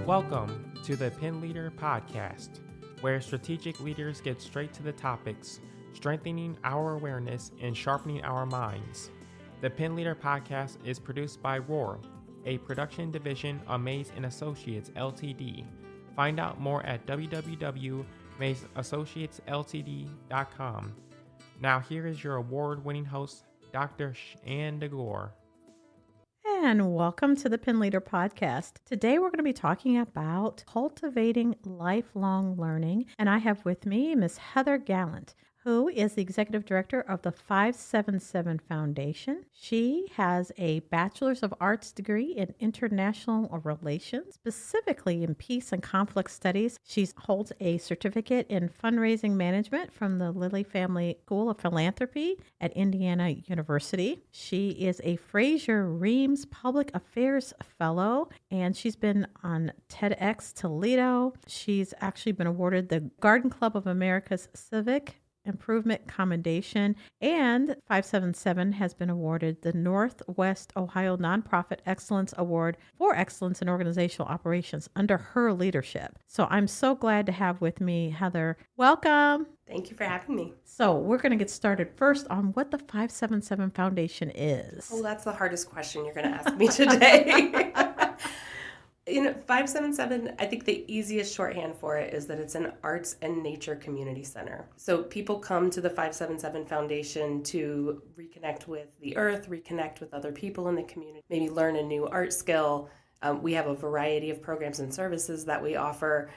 Welcome to the PinLeader Podcast, where strategic leaders get straight to the topics, strengthening our awareness and sharpening our minds. The PinLeader Podcast is produced by Roar, a production division of Mays & Associates Ltd. Find out more at www.maysassociatesltd.com. Now here is your award-winning host, Dr. Shanda Gore. And welcome to the PinLeader Podcast. Today we're going to be talking about cultivating lifelong learning. And I have with me Miss Heather Gallant, who is the Executive Director of the 577 Foundation. She has a Bachelor's of Arts degree in International Relations, specifically in Peace and Conflict Studies. She holds a certificate in Fundraising Management from the Lilly Family School of Philanthropy at Indiana University. She is a Fraser Reams Public Affairs Fellow, and she's been on TEDx Toledo. She's actually been awarded the Garden Club of America's Civic Improvement Commendation, and 577 has been awarded the Northwest Ohio Nonprofit Excellence Award for Excellence in Organizational Operations under her leadership. So I'm so glad to have with me Heather. Welcome. Thank you for having me. So we're going to get started first on what the 577 Foundation is. Oh, that's the hardest question you're going to ask me today. 577, I think the easiest shorthand for it is that it's an arts and nature community center. So people come to the 577 Foundation to reconnect with the earth, reconnect with other people in the community, maybe learn a new art skill. We have a variety of programs and services that we offer,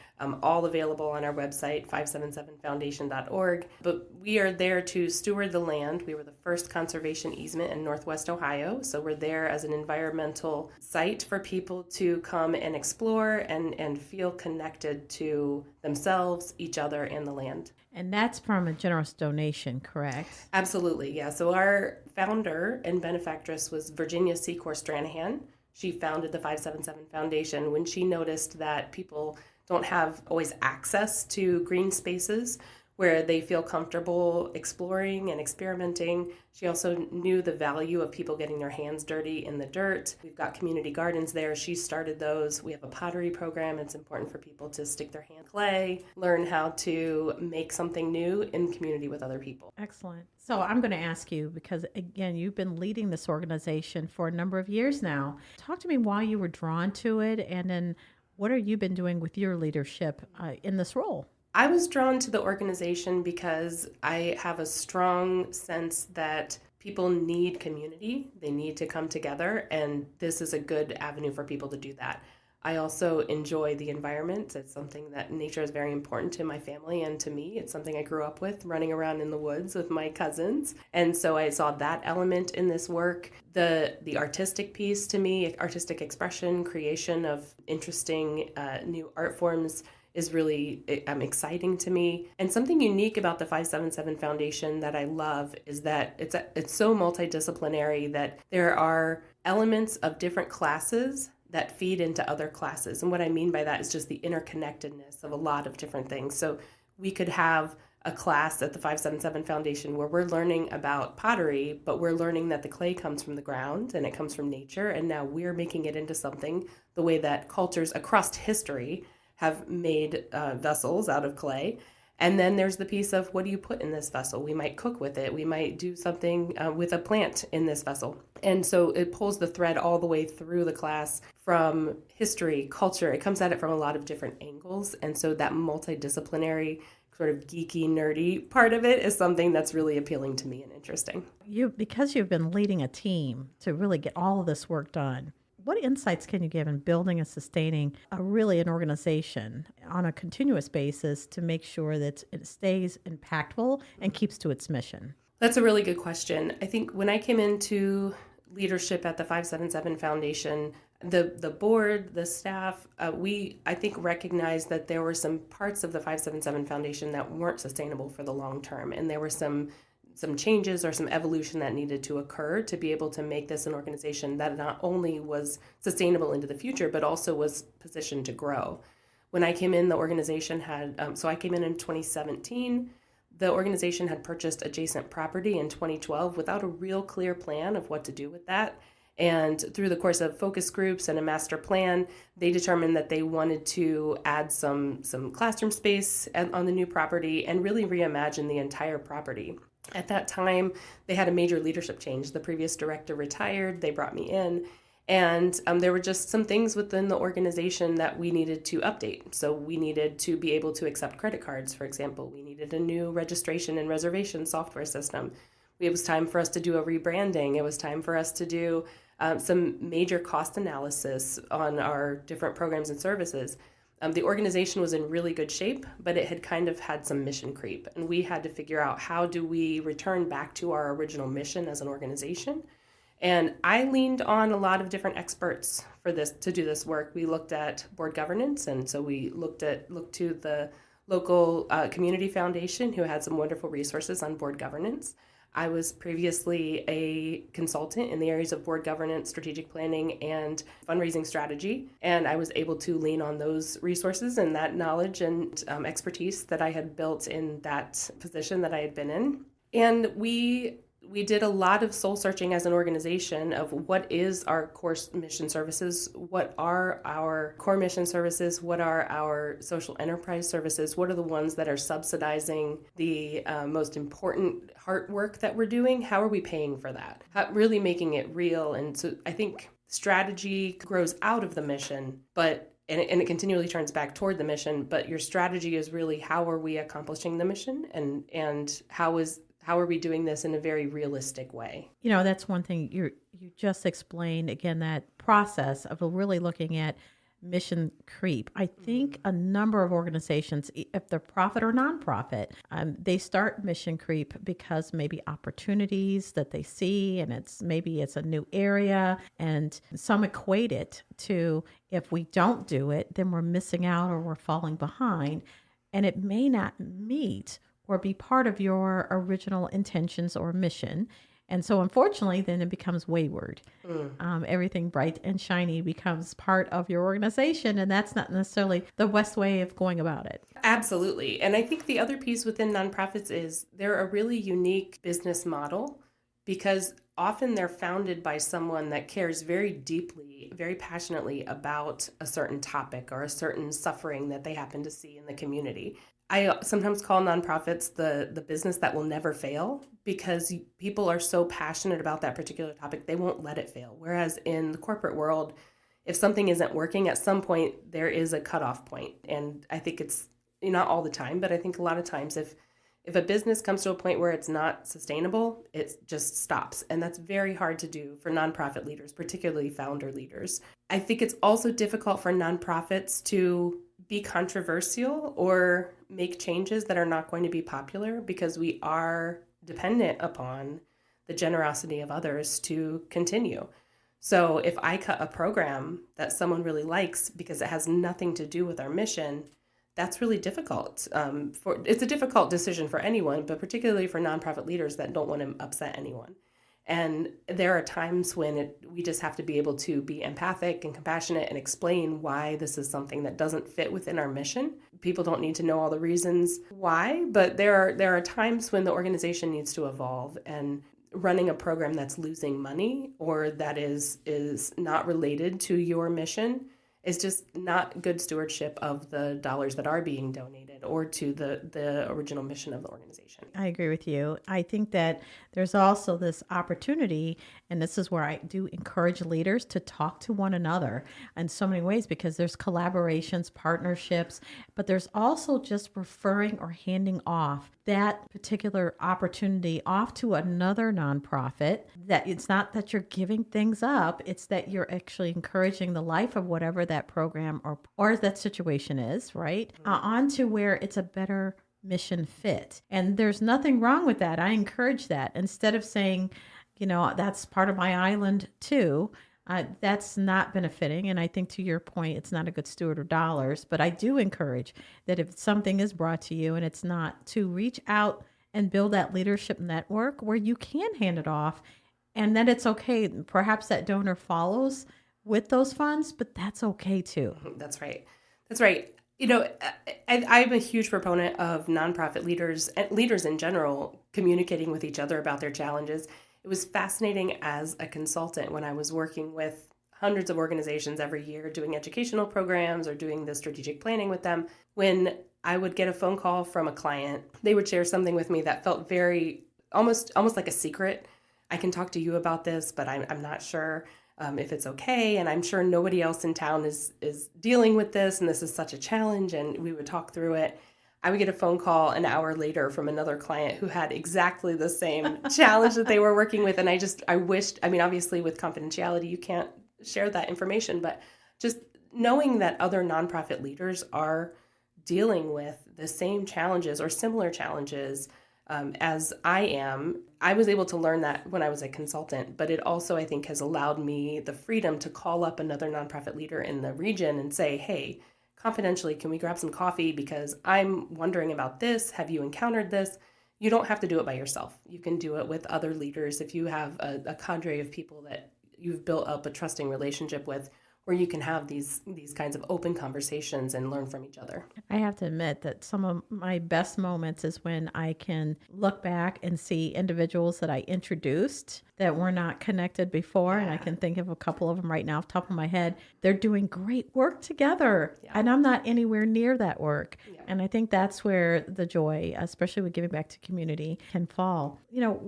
all available on our website, 577foundation.org. But we are there to steward the land. We were the first conservation easement in Northwest Ohio. So we're there as an environmental site for people to come and explore and feel connected to themselves, each other, and the land. And that's from a generous donation, correct? Absolutely, yeah. So our founder and benefactress was Virginia Secor Stranahan. She founded the 577 Foundation when she noticed that people don't have always access to green spaces where they feel comfortable exploring and experimenting. She also knew the value of people getting their hands dirty in the dirt. We've got community gardens there. She started those. We have a pottery program. It's important for people to stick their hand in clay, learn how to make something new in community with other people. Excellent. So I'm going to ask you, because again, you've been leading this organization for a number of years now. Talk to me why you were drawn to it, and then what have you been doing with your leadership in this role? I was drawn to the organization because I have a strong sense that people need community. They need to come together, and this is a good avenue for people to do that. I also enjoy the environment. It's something that nature is very important to my family and to me. It's something I grew up with, running around in the woods with my cousins. And so I saw that element in this work. The artistic piece to me, artistic expression, creation of interesting new art forms is really exciting to me. And something unique about the 577 Foundation that I love is that it's so multidisciplinary that there are elements of different classes that feed into other classes. And what I mean by that is just the interconnectedness of a lot of different things. So we could have a class at the 577 Foundation where we're learning about pottery, but we're learning that the clay comes from the ground and it comes from nature. And now we're making it into something the way that cultures across history have made vessels out of clay. And then there's the piece of what do you put in this vessel? We might cook with it. We might do something with a plant in this vessel. And so it pulls the thread all the way through the class from history, culture. It comes at it from a lot of different angles. And so that multidisciplinary sort of geeky, nerdy part of it is something that's really appealing to me and interesting. Because you've been leading a team to really get all of this work done, what insights can you give in building and sustaining an organization on a continuous basis to make sure that it stays impactful and keeps to its mission? That's a really good question. I think when I came into leadership at the 577 Foundation, the board, the staff, I think recognized that there were some parts of the 577 Foundation that weren't sustainable for the long term. And there were some changes or some evolution that needed to occur to be able to make this an organization that not only was sustainable into the future, but also was positioned to grow. When I came in, the organization I came in 2017. The organization had purchased adjacent property in 2012 without a real clear plan of what to do with that. And through the course of focus groups and a master plan, they determined that they wanted to add some classroom space on the new property and really reimagine the entire property. At that time, they had a major leadership change. The previous director retired. They brought me in. And there were just some things within the organization that we needed to update. So we needed to be able to accept credit cards, for example. We needed a new registration and reservation software system. It was time for us to do a rebranding. It was time for us to do some major cost analysis on our different programs and services. The organization was in really good shape, but it had kind of had some mission creep. And we had to figure out, how do we return back to our original mission as an organization? And I leaned on a lot of different experts for this to do this work. We looked at board governance, and so we looked to the local community foundation, who had some wonderful resources on board governance. I was previously a consultant in the areas of board governance, strategic planning, and fundraising strategy, and I was able to lean on those resources and that knowledge and expertise that I had built in that position that I had been in. And we did a lot of soul searching as an organization of what is our core mission services, what are our core mission services, what are our social enterprise services, what are the ones that are subsidizing the most important heart work that we're doing, how are we paying for that, really making it real. And so I think strategy grows out of the mission, but and it continually turns back toward the mission, but your strategy is really, how are we accomplishing the mission, and how are we doing this in a very realistic way? You know, that's one thing you just explained, again, that process of really looking at mission creep. I think a number of organizations, if they're profit or nonprofit, they start mission creep because maybe opportunities that they see, and it's a new area, and some equate it to, if we don't do it, then we're missing out or we're falling behind, and it may not meet or be part of your original intentions or mission. And so unfortunately, then it becomes wayward. Everything bright and shiny becomes part of your organization, and that's not necessarily the best way of going about it. Absolutely. And I think the other piece within nonprofits is they're a really unique business model, because often they're founded by someone that cares very deeply, very passionately about a certain topic or a certain suffering that they happen to see in the community. I sometimes call nonprofits the business that will never fail, because people are so passionate about that particular topic, they won't let it fail. Whereas in the corporate world, if something isn't working, at some point there is a cutoff point. And I think it's not all the time, but I think a lot of times if a business comes to a point where it's not sustainable, it just stops. And that's very hard to do for nonprofit leaders, particularly founder leaders. I think it's also difficult for nonprofits to be controversial or make changes that are not going to be popular, because we are dependent upon the generosity of others to continue. So if I cut a program that someone really likes because it has nothing to do with our mission, that's really difficult. It's a difficult decision for anyone, but particularly for nonprofit leaders that don't want to upset anyone. And there are times when we just have to be able to be empathic and compassionate and explain why this is something that doesn't fit within our mission. People don't need to know all the reasons why, but there are times when the organization needs to evolve, and running a program that's losing money or that is not related to your mission is just not good stewardship of the dollars that are being donated or to the original mission of the organization. I agree with you. I think that there's also this opportunity, and this is where I do encourage leaders to talk to one another in so many ways, because there's collaborations, partnerships, but there's also just referring or handing off that particular opportunity off to another nonprofit. That it's not that you're giving things up, it's that you're actually encouraging the life of whatever that program or that situation is, right? Onto where it's a better mission fit. And there's nothing wrong with that. I encourage that. Instead of saying, that's part of my island too, that's not benefiting. And I think, to your point, it's not a good steward of dollars. But I do encourage that if something is brought to you and it's not, to reach out and build that leadership network where you can hand it off, and then it's okay. Perhaps that donor follows with those funds, but that's okay too. That's right. That's right. I'm a huge proponent of nonprofit leaders and leaders in general communicating with each other about their challenges. it was fascinating as a consultant when I was working with hundreds of organizations every year doing educational programs or doing the strategic planning with them. When I would get a phone call from a client, they would share something with me that felt very almost like a secret. I can talk to you about this, but I'm not sure if it's okay. And I'm sure nobody else in town is dealing with this. And this is such a challenge. And we would talk through it. I would get a phone call an hour later from another client who had exactly the same challenge that they were working with. And I wished, obviously with confidentiality, you can't share that information, but just knowing that other nonprofit leaders are dealing with the same challenges or similar challenges as I am, I was able to learn that when I was a consultant, but it also, I think, has allowed me the freedom to call up another nonprofit leader in the region and say, hey, confidentially, can we grab some coffee because I'm wondering about this? Have you encountered this? You don't have to do it by yourself. You can do it with other leaders. If you have a cadre of people that you've built up a trusting relationship with, where you can have these kinds of open conversations and learn from each other. I have to admit that some of my best moments is when I can look back and see individuals that I introduced that were not connected before. And I can think of a couple of them right now off the top of my head. They're doing great work together. Yeah. And I'm not anywhere near that work. Yeah. And I think that's where the joy, especially with giving back to community, can fall.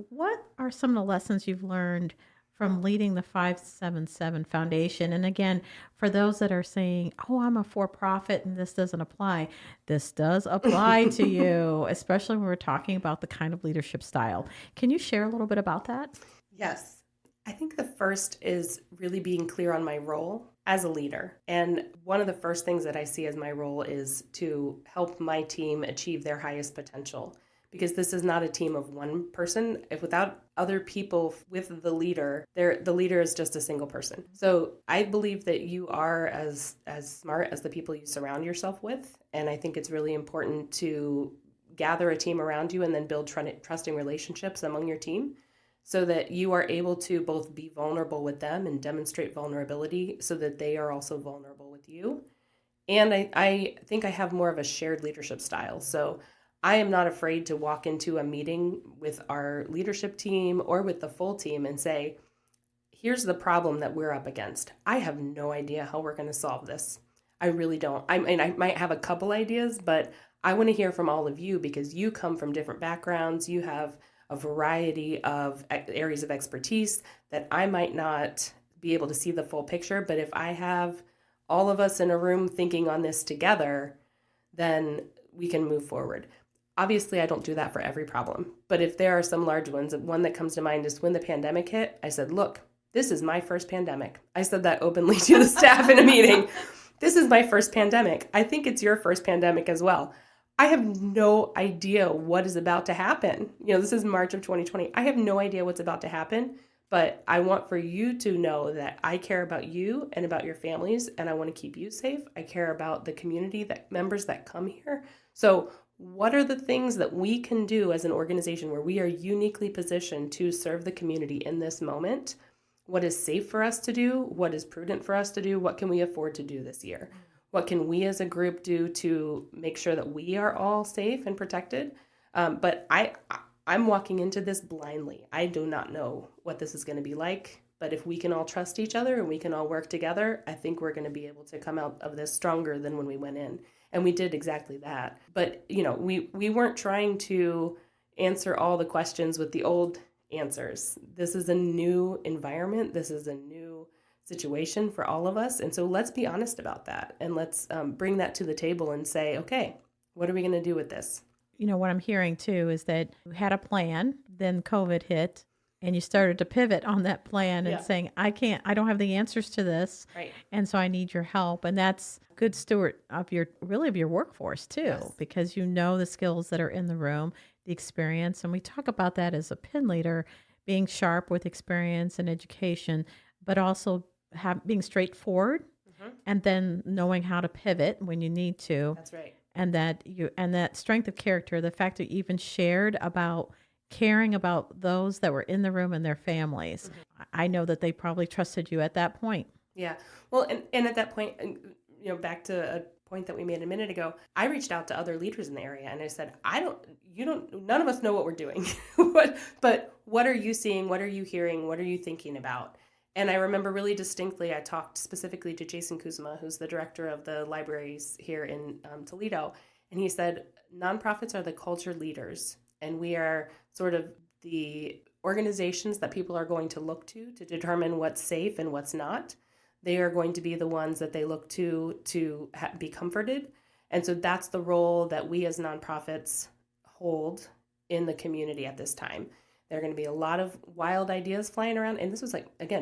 What are some of the lessons you've learned from leading the 577 Foundation? And again, for those that are saying, oh, I'm a for-profit and this doesn't apply, this does apply to you, especially when we're talking about the kind of leadership style. Can you share a little bit about that? Yes. I think the first is really being clear on my role as a leader. And one of the first things that I see as my role is to help my team achieve their highest potential. Because this is not a team of one person. If without other people with the leader, the leader is just a single person. So I believe that you are as smart as the people you surround yourself with. And I think it's really important to gather a team around you and then build trusting relationships among your team so that you are able to both be vulnerable with them and demonstrate vulnerability so that they are also vulnerable with you. And I think I have more of a shared leadership style. So I am not afraid to walk into a meeting with our leadership team or with the full team and say, here's the problem that we're up against. I have no idea how we're going to solve this. I really don't. I might have a couple ideas, but I want to hear from all of you because you come from different backgrounds. You have a variety of areas of expertise that I might not be able to see the full picture. But if I have all of us in a room thinking on this together, then we can move forward. Obviously, I don't do that for every problem, but if there are some large ones, one that comes to mind is when the pandemic hit, I said, look, this is my first pandemic. I said that openly to the staff in a meeting. This is my first pandemic. I think it's your first pandemic as well. I have no idea what is about to happen. This is March of 2020. I have no idea what's about to happen, but I want for you to know that I care about you and about your families, and I want to keep you safe. I care about the community members that come here. So what are the things that we can do as an organization where we are uniquely positioned to serve the community in this moment? What is safe for us to do? What is prudent for us to do? What can we afford to do this year? What can we as a group do to make sure that we are all safe and protected? But I'm walking into this blindly. I do not know what this is going to be like. But if we can all trust each other and we can all work together, I think we're going to be able to come out of this stronger than when we went in. And we did exactly that. But, we weren't trying to answer all the questions with the old answers. This is a new environment. This is a new situation for all of us. And so let's be honest about that. And let's bring that to the table and say, okay, what are we going to do with this? What I'm hearing too is that you had a plan, then COVID hit, and you started to pivot on that plan and saying, I don't have the answers to this. Right. And so I need your help. And that's good steward of your workforce too, because the skills that are in the room, the experience. And we talk about that as a PIN leader, being sharp with experience and education, but also being straightforward and then knowing how to pivot when you need to. That's right. And that strength of character, the fact that you even shared about caring about those that were in the room and their families. I know that they probably trusted you at that point. Yeah. Well, and at that point, back to point that we made a minute ago, I reached out to other leaders in the area and I said, none of us know what we're doing, but what are you seeing? What are you hearing? What are you thinking about? And I remember really distinctly, I talked specifically to Jason Kuzma, who's the director of the libraries here in Toledo. And he said, nonprofits are the culture leaders, and we are sort of the organizations that people are going to look to determine what's safe and what's not. They are going to be the ones that they look to be comforted. And so that's the role that we as nonprofits hold in the community at this time. There are going to be a lot of wild ideas flying around. And this was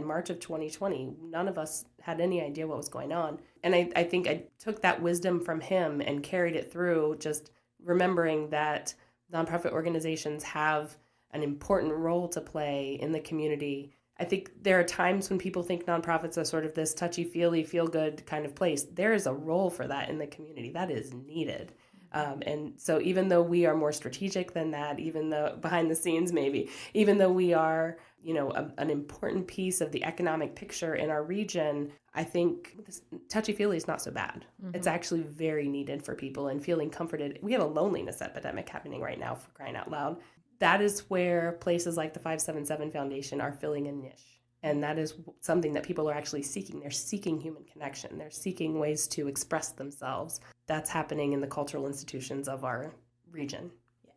March of 2020. None of us had any idea what was going on. And I think I took that wisdom from him and carried it through, just remembering that nonprofit organizations have an important role to play in the community. I think there are times when people think nonprofits are sort of this touchy-feely, feel-good kind of place. There is a role for that in the community. That is needed. And so even though we are more strategic than that, even though behind the scenes maybe, even though we are, an important piece of the economic picture in our region, I think this touchy-feely is not so bad. Mm-hmm. It's actually very needed for people and feeling comforted. We have a loneliness epidemic happening right now, for crying out loud. That is where places like the 577 Foundation are filling a niche. And that is something that people are actually seeking. They're seeking human connection. They're seeking ways to express themselves. That's happening in the cultural institutions of our region.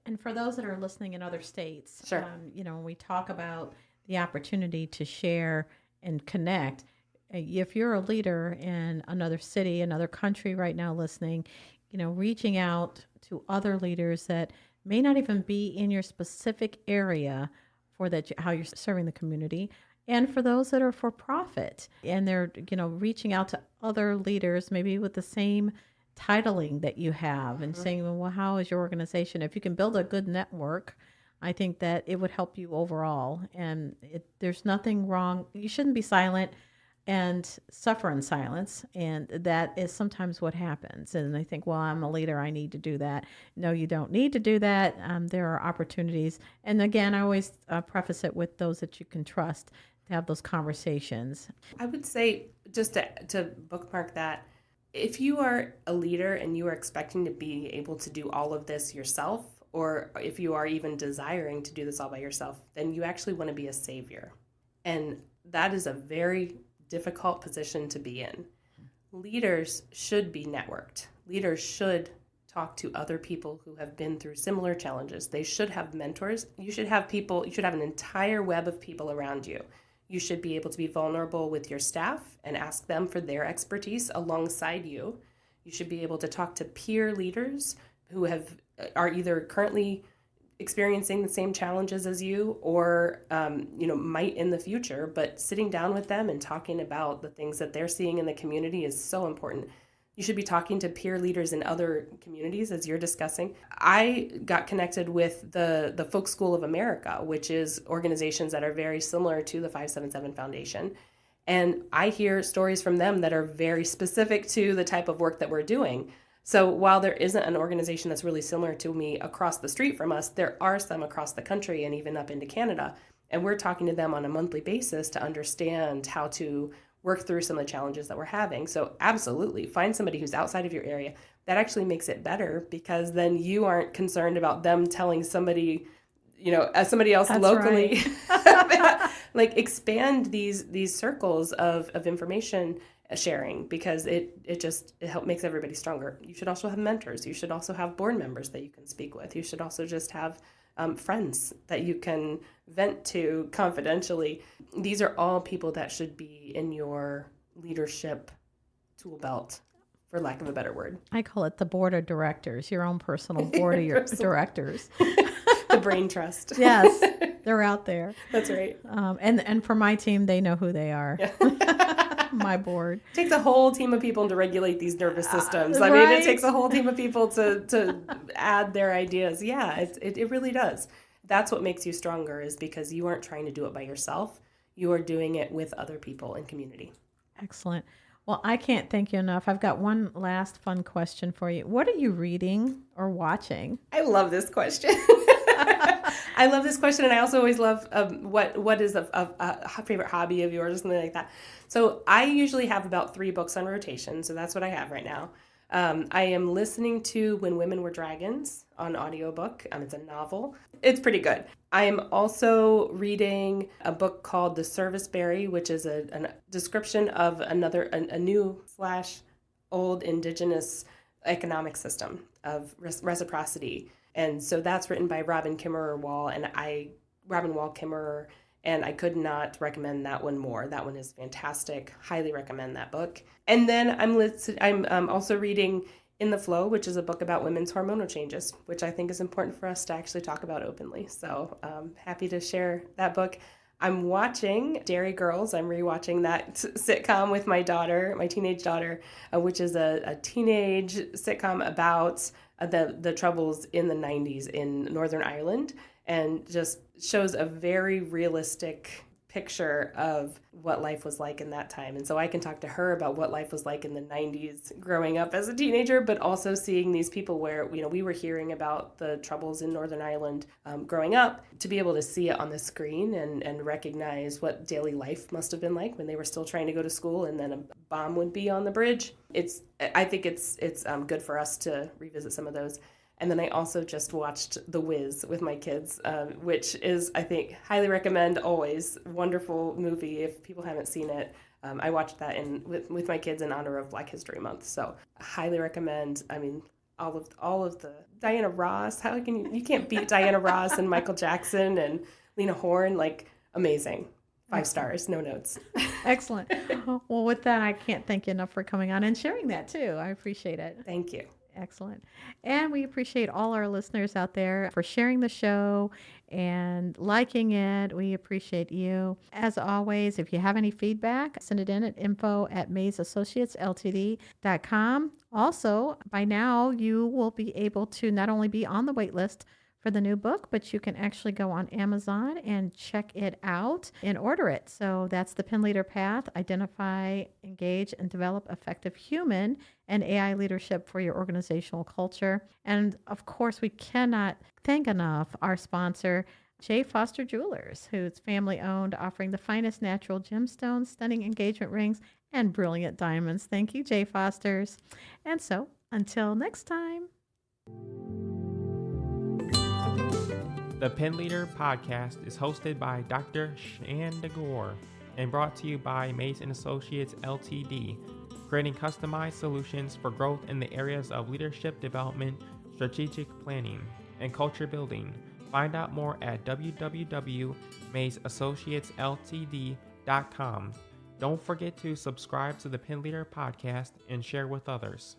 And for those that are listening in other states, sure. When we talk about the opportunity to share and connect, if you're a leader in another city, another country right now listening, reaching out to other leaders that may not even be in your specific area for that, how you're serving the community. And for those that are for profit and they're, reaching out to other leaders, maybe with the same titling that you have and saying, well, how is your organization? If you can build a good network, I think that it would help you overall. And there's nothing wrong. You shouldn't be silent and suffer in silence. And that is sometimes what happens. And they think, well, I'm a leader, I need to do that. No, you don't need to do that. There are opportunities. And again, I always preface it with those that you can trust to have those conversations. I would say, just to bookmark that, if you are a leader and you are expecting to be able to do all of this yourself, or if you are even desiring to do this all by yourself, then you actually want to be a savior. And that is a very difficult position to be in. Leaders should be networked. Leaders should talk to other people who have been through similar challenges. They should have mentors. You should have an entire web of people around you. You should be able to be vulnerable with your staff and ask them for their expertise alongside you. You should be able to talk to peer leaders who are either currently experiencing the same challenges as you or, might in the future, but sitting down with them and talking about the things that they're seeing in the community is so important. You should be talking to peer leaders in other communities, as you're discussing. I got connected with the Folk School of America, which is organizations that are very similar to the 577 Foundation. And I hear stories from them that are very specific to the type of work that we're doing. So while there isn't an organization that's really similar to me across the street from us, there are some across the country and even up into Canada. And we're talking to them on a monthly basis to understand how to work through some of the challenges that we're having. So absolutely, find somebody who's outside of your area. That actually makes it better because then you aren't concerned about them telling somebody, somebody else That's locally. Right. Like expand these circles of information sharing because it makes everybody stronger. You should also have mentors. You should also have board members that you can speak with. You should also just have friends that you can vent to confidentially. These are all people that should be in your leadership tool belt, for lack of a better word. I call it the board of directors, your own personal board of your directors. The brain trust. Yes, they're out there. That's right. And for my team, they know who they are. Yeah. My board. It takes a whole team of people to regulate these nervous systems. I right? mean, it takes a whole team of people to add their ideas. Yeah, it really does. That's what makes you stronger is because you aren't trying to do it by yourself. You are doing it with other people in community. Excellent. Well, I can't thank you enough. I've got one last fun question for you. What are you reading or watching? I love this question. I love this question, and I also always love what is a favorite hobby of yours or something like that. So I usually have about 3 books on rotation, so that's what I have right now. I am listening to When Women Were Dragons on audiobook. It's a novel. It's pretty good. I am also reading a book called The Serviceberry, which is a description of a new/old indigenous economic system of reciprocity. And so that's written by Robin Wall Kimmerer, and I could not recommend that one more. That one is fantastic. Highly recommend that book. And then I'm also reading In the Flow, which is a book about women's hormonal changes, which I think is important for us to actually talk about openly. So happy to share that book. I'm watching Dairy Girls. I'm rewatching that sitcom with my daughter, my teenage daughter, which is a teenage sitcom about the troubles in the 90s in Northern Ireland, and just shows a very realistic picture of what life was like in that time. And so I can talk to her about what life was like in the 90s growing up as a teenager, but also seeing these people where, we were hearing about the troubles in Northern Ireland growing up, to be able to see it on the screen and recognize what daily life must have been like when they were still trying to go to school and then a bomb would be on the bridge. I think it's good for us to revisit some of those. And then I also just watched The Wiz with my kids, which is, I think, highly recommend always. Wonderful movie if people haven't seen it. I watched that with my kids in honor of Black History Month. So highly recommend. I mean, all of the Diana Ross. How can you can't beat Diana Ross and Michael Jackson and Lena Horne, like amazing. 5 stars, no notes. Excellent. Well, with that, I can't thank you enough for coming on and sharing that too. I appreciate it. Thank you. Excellent. And we appreciate all our listeners out there for sharing the show and liking it. We appreciate you. As always, if you have any feedback, send it in at info@MaysAssociatesLTD.com. Also, by now, you will be able to not only be on the wait list for the new book, but you can actually go on Amazon and check it out and order it. So that's the PinLeader Path: Identify, Engage, and Develop Effective Human and AI Leadership for Your Organizational Culture. And of course, we cannot thank enough our sponsor, J. Foster Jewelers, who's family owned, offering the finest natural gemstones, stunning engagement rings, and brilliant diamonds. Thank you, J. Fosters. And so until next time. The PinLeader Podcast is hosted by Dr. Shanda Gore and brought to you by Mays & Associates LTD, creating customized solutions for growth in the areas of leadership development, strategic planning, and culture building. Find out more at www.MaysAssociatesLTD.com. Don't forget to subscribe to the PinLeader Podcast and share with others.